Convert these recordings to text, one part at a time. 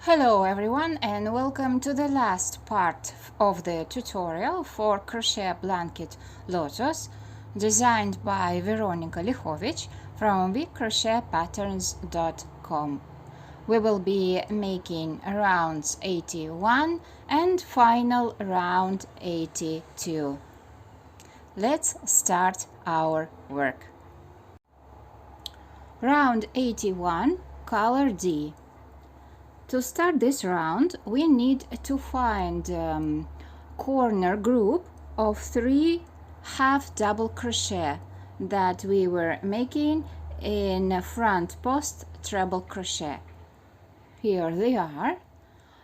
Hello everyone, and welcome to the last part of the tutorial for crochet blanket Lotus, designed by Veronica Liachovic from wecrochetpatterns.com. We will be making rounds 81 and final round 82. Let's start our work. Round 81, color D. To start this round, we need to find corner group of 3 half double crochet that we were making in front post treble crochet. Here they are,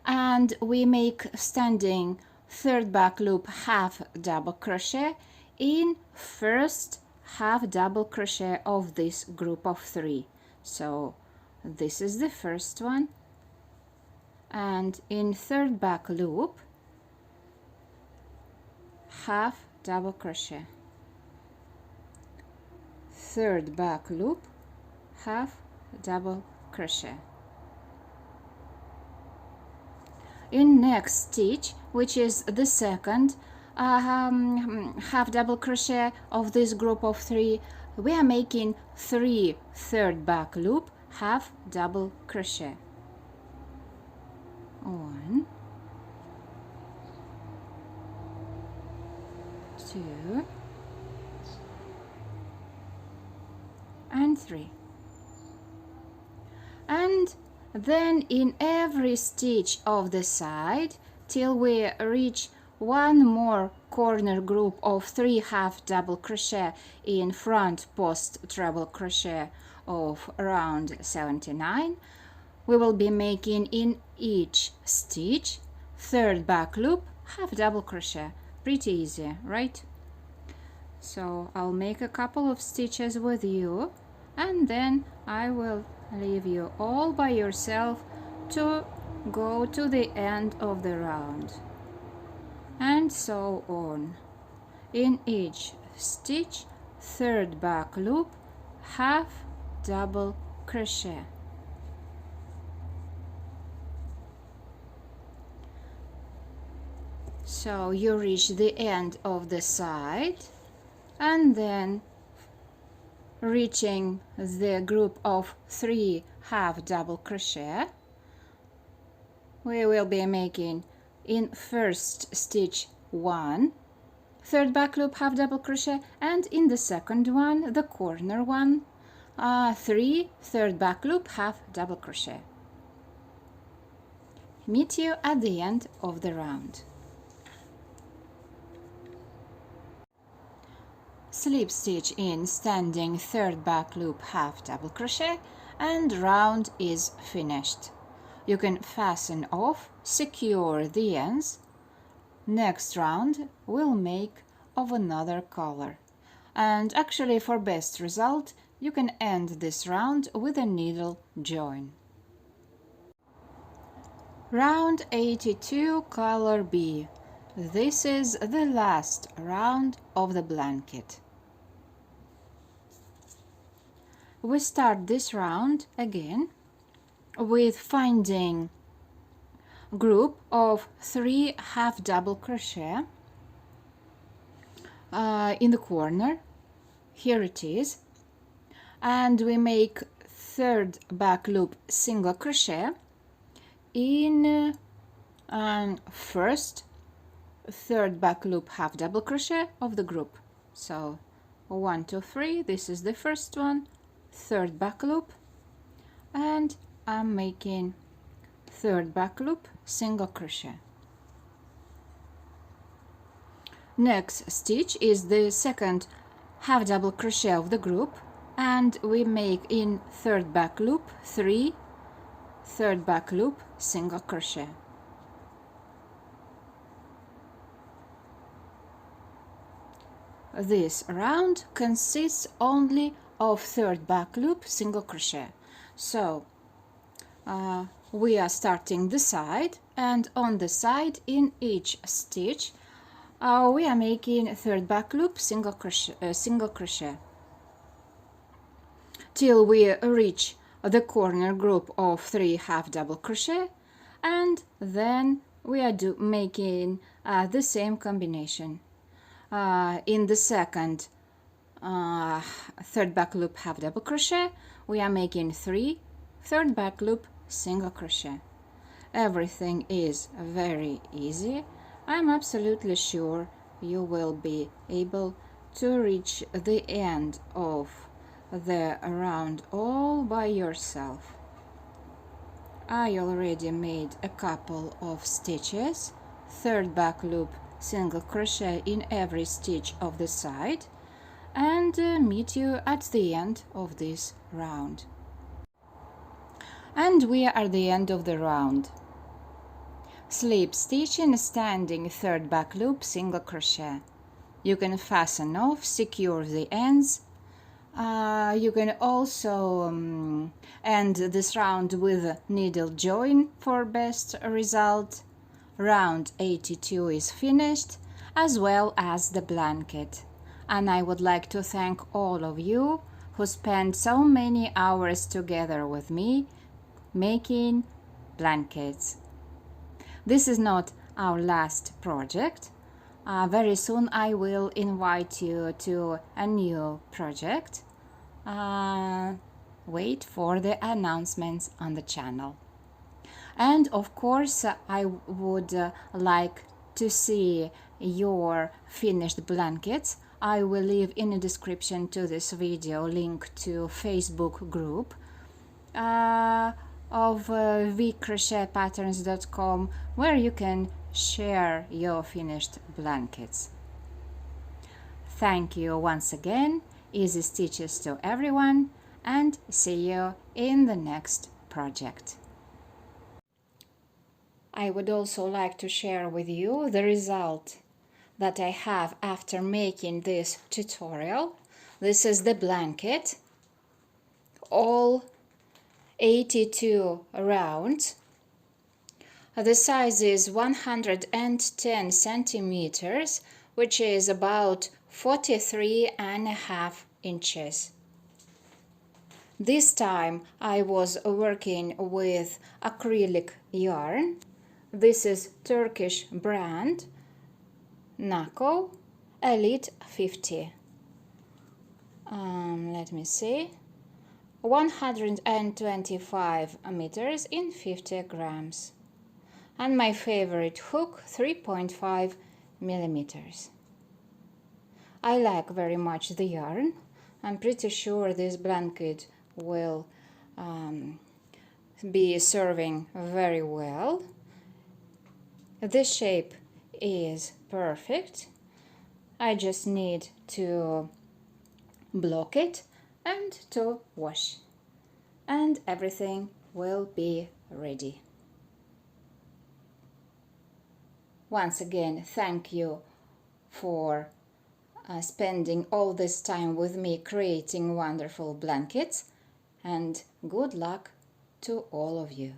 and we make standing third back loop half double crochet in first half double crochet of this group of 3. So this is the first one. And in third back loop, half double crochet, third back loop, half double crochet. In next stitch, which is the second half double crochet of this group of 3, we are making 3 third back loop, half double crochet. 1, 2, and 3. And then in every stitch of the side till we reach one more corner group of 3 half double crochet in front post treble crochet of round 79, we will be making in each stitch third back loop, half double crochet. Pretty easy, right? So I'll make a couple of stitches with you, and then I will leave you all by yourself to go to the end of the round, and so on. In each stitch third back loop, half double crochet. So you reach the end of the side, and then reaching the group of 3 half double crochet, we will be making in first stitch 1 third back loop, half double crochet, and in the second one, the corner one, 3 third back loop, half double crochet. Meet you at the end of the round. Slip stitch in standing third back loop, half double crochet, and round is finished. You can fasten off, secure the ends. Next round we'll make of another color, and actually for best result you can end this round with a needle join. Round 82, color B. This is the last round of the blanket. We start this round again with finding group of 3 half double crochet in the corner. Here it is, and we make third back loop single crochet in first third back loop, half double crochet of the group. So 1, 2, 3, this is the first one, third back loop, and I'm making third back loop single crochet. Next stitch is the second half double crochet of the group, and we make in third back loop 3 third back loop single crochet. This round consists only of third back loop single crochet. So we are starting the side, and on the side in each stitch we are making third back loop single crochet till we reach the corner group of 3 half double crochet, and then we are making the same combination. In the second third back loop half double crochet, we are making 3 third back loop single crochet. Everything is very easy. I'm absolutely sure you will be able to reach the end of the round all by yourself. I already made a couple of stitches, third back loop single crochet in every stitch of the side, and meet you at the end of this round. And we are at the end of the round. Slip stitch in standing third back loop single crochet. You can fasten off, secure the ends. You can also end this round with needle join for best result. Round 82 is finished, as well as the blanket. And I would like to thank all of you who spent so many hours together with me making blankets. This is not our last project. Very soon I will invite you to a new project. Wait for the announcements on the channel. And of course, I would like to see your finished blankets. I will leave in the description to this video link to Facebook group of vcrochetpatterns.com, where you can share your finished blankets. Thank you once again, easy stitches to everyone, and see you in the next project. I would also like to share with you the result that I have after making this tutorial. This is the blanket, all 82 rounds. The size is 110 centimeters, which is about 43.5 inches. This time I was working with acrylic yarn. This is Turkish brand Nako Elite 50. Let me see. 125 meters in 50 grams. And my favorite hook, 3.5 millimeters. I like very much the yarn. I'm pretty sure this blanket will be serving very well. The shape is perfect. I just need to block it and to wash, and everything will be ready. Once again, thank you for spending all this time with me creating wonderful blankets, and good luck to all of you.